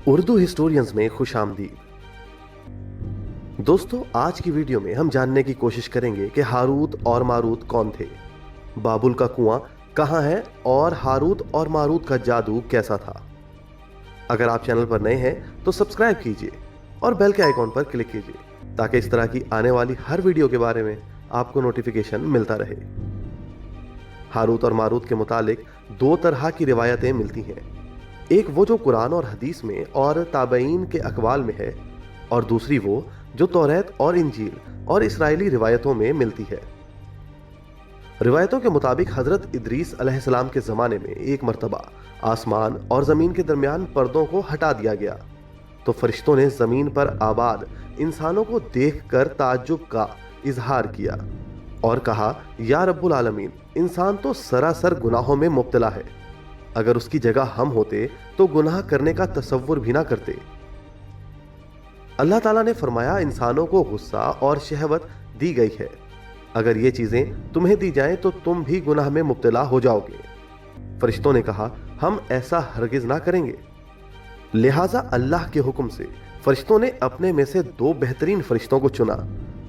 Urdu historians में खुश आमदीद। दोस्तों, आज की वीडियो में हम जानने की कोशिश करेंगे कि हारूत और मारूत कौन थे, बाबुल का कुआं कहां है और हारूत और मारूत का जादू कैसा था। अगर आप चैनल पर नए हैं तो सब्सक्राइब कीजिए और बेल के आइकॉन पर क्लिक कीजिए ताकि इस तरह की आने वाली हर वीडियो के बारे में आपको नोटिफिकेशन मिलता रहे। हारूत और मारूत के मुतालिक दो तरह की रिवायतें मिलती हैं, एक वो जो कुरान और हदीस में और ताबईन के अकवाल में है, और दूसरी वो जो तौरात और इंजील और इसराइली रिवायतों में मिलती है। रिवायतों के मुताबिक हजरत इदरीस अलैहिस्सलाम के ज़माने में एक मर्तबा आसमान और ज़मीन के दरमियान पर्दों को हटा दिया गया तो फरिश्तों ने ज़मीन पर आबाद इंसानों को देखकर ताज्जुब का इजहार किया और कहा, या रब्बुल आलमीन, इंसान तो सरासर गुनाहों में मुब्तला है। अगर उसकी जगह हम होते तो गुनाह करने का तसव्वुर भी ना करते। अल्लाह ताला ने फरमाया, इंसानों को गुस्सा और शहवत दी गई है, अगर ये चीजें तुम्हें दी जाएं तो तुम भी गुनाह में मुब्तला हो जाओगे। फरिश्तों ने कहा, हम ऐसा हरगिज ना करेंगे। लिहाजा अल्लाह के हुक्म से फरिश्तों ने अपने में से दो बेहतरीन फरिश्तों को चुना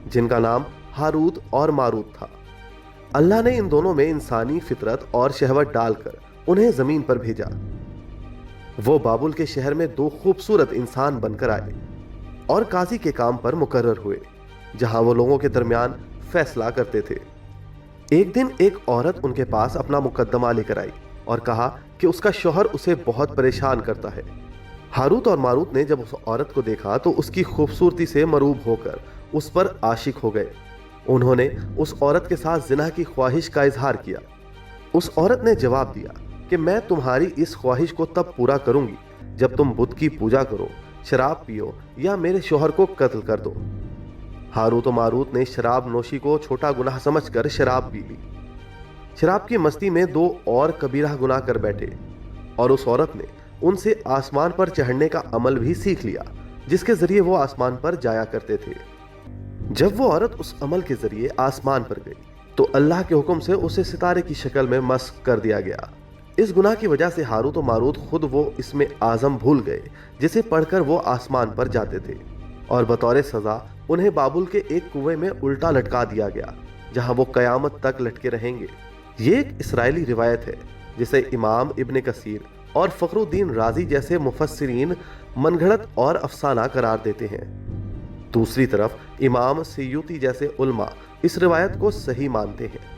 जिनका नाम हारूत और मारूत था। अल्लाह ने इन दोनों में इंसानी फितरत और शहवत डालकर उन्हें जमीन पर भेजा। वो बाबुल के शहर में दो खूबसूरत इंसान बनकर आए और काजी के काम पर मुकर्रर हुए, जहां वो लोगों के दरमियान फैसला करते थे। एक दिन एक औरत उनके पास अपना मुकद्दमा लेकर आई और कहा कि उसका शौहर उसे बहुत परेशान करता है। हारूत और मारूत ने जब उस औरत को देखा तो उसकी खूबसूरती से मरूब होकर उस पर आशिक हो गए। उन्होंने उस औरत के साथ जिना की ख्वाहिश का इजहार किया। उस औरत ने जवाब दिया कि मैं तुम्हारी इस ख्वाहिश को तब पूरा करूंगी जब तुम बुत की पूजा करो, शराब पियो या मेरे शौहर को कत्ल कर दो। हारूत और मारूत ने शराब नोशी को छोटा गुनाह समझकर शराब पी ली। शराब की मस्ती में दो और कबीरा गुनाह कर बैठे और उस औरत ने उनसे आसमान पर चढ़ने का अमल भी सीख लिया जिसके जरिए वो आसमान पर जाया करते थे। जब वो औरत उस अमल के जरिए आसमान पर गई तो अल्लाह के हुक्म से उसे सितारे की शक्ल में मस्क कर दिया गया। इस गुनाह की वजह से हारूत और मारूत खुद वो इसमें आजम भूल गए जिसे पढ़कर वो आसमान पर जाते थे, और बतौर सजा उन्हें बाबुल के एक कुएं में उल्टा लटका दिया गया जहां वो कयामत तक लटके रहेंगे। ये एक इसराइली रिवायत है जिसे इमाम इब्न कसीर और फखरुद्दीन राजी जैसे मुफस्सिरीन मनगढ़ंत और अफसाना करार देते हैं। दूसरी तरफ इमाम सयूती जैसे उल्मा इस रिवायत को सही मानते हैं।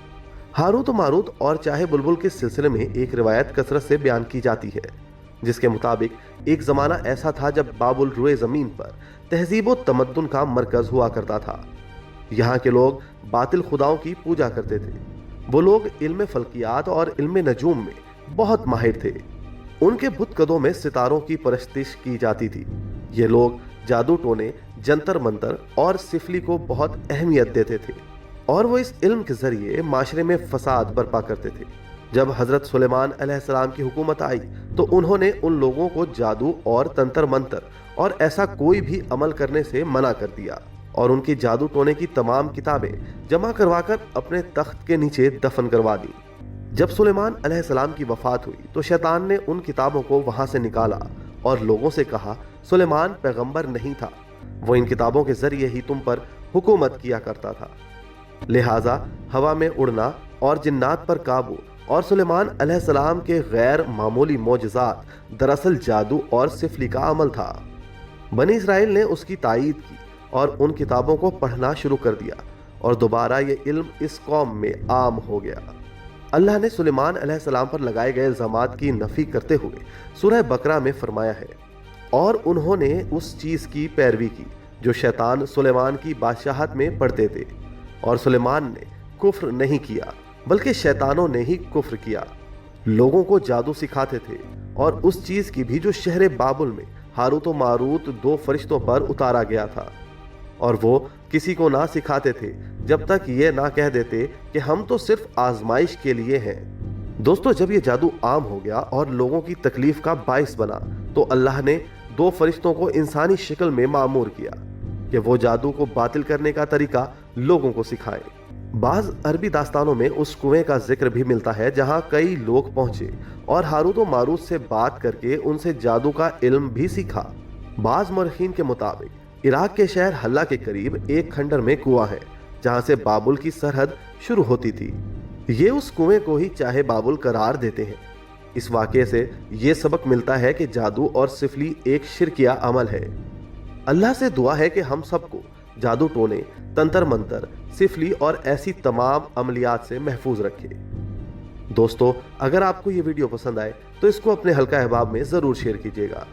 हारूत और मारूत और चाहे बुलबुल के सिलसिले में एक रिवायत कसरत से बयान की जाती है जिसके मुताबिक एक जमाना ऐसा था जब बाबुल रुए जमीन पर तहजीब व तमद्दुन का मरकज हुआ करता था। यहाँ के लोग बातिल खुदाओं की पूजा करते थे। वो लोग इल्म फल्कियात और इल्म नजूम में बहुत माहिर थे। उनके बुत कदों में सितारों की परस्तिश की जाती थी। ये लोग जादू टोने, जंतर मंतर और सिफली को बहुत अहमियत देते थे और वो इस इल्म के जरिए माशरे में फसाद बर्पा करते थे। जब हजरत सुलेमान अलैहिस्सलाम की हुकूमत आई तो उन्होंने उन लोगों को जादू और तंत्र मंत्र और ऐसा कोई भी अमल करने से मना कर दिया और उनकी जादू टोने की तमाम किताबें जमा करवाकर अपने तख्त के नीचे दफन करवा दी। जब सुलेमान अलैहिस्सलाम की वफात हुई तो शैतान ने उन किताबों को वहां से निकाला और लोगों से कहा, सुलेमान पैगंबर नहीं था, वो इन किताबों के जरिए ही तुम पर हुकूमत किया करता था। लिहाजा हवा में उड़ना और जिन्नात पर काबू और सुलेमान अलैहिस्सलाम के गैर मामूली मोजज़ात दरअसल जादू और सिफली का अमल था। बनी इसराइल ने उसकी तायीद की और उन किताबों को पढ़ना शुरू कर दिया और दोबारा ये इल्म इस कौम में आम हो गया। अल्लाह ने सुलेमान अलैहिस्सलाम पर लगाए गए इल्ज़ामात की नफ़ी करते हुए सूरह बकरा में फरमाया है, और उन्होंने उस चीज़ की पैरवी की जो शैतान सुलेमान की बादशाहत में पढ़ते थे, और सुलेमान ने कुफ्र नहीं किया बल्कि शैतानों ने ही कुफ्र किया। लोगों को जादू सिखाते थे और उस चीज की भी जो शहर बाबुल में हारूत और मारूत दो फरिश्तों पर उतारा गया था, और वो किसी को ना सिखाते थे जब तक ये ना कह देते कि हम तो सिर्फ आजमाइश के लिए हैं। दोस्तों, जब ये जादू आम हो गया और लोगों की तकलीफ का बाइस बना तो अल्लाह ने दो फरिश्तों को इंसानी शक्ल में मामूर किया कि वो जादू को बातिल करने का तरीका लोगों को सिखाएं। बाज अरबी दास्तानों में उस कुएं का जिक्र भी मिलता है जहां कई लोग पहुंचे और हारूत और मारूत से बात करके उनसे जादू का इल्म भी सीखा। बाज मौरखीन के मुताबिक इराक के शहर हल्ला के करीब एक खंडर में कुआं है जहां से बाबुल की सरहद शुरू होती थी। ये उस कुएं को ही चाहे बाबुल करार देते हैं। इस वाक़ये से ये सबक मिलता है कि जादू और सिफली एक शिरकिया अमल है। अल्लाह से दुआ है कि हम सबको जादू टोने, तंत्र मंत्र, सिफली और ऐसी तमाम अमलियात से महफूज रखे। दोस्तों, अगर आपको ये वीडियो पसंद आए तो इसको अपने हल्का अहबाब में ज़रूर शेयर कीजिएगा।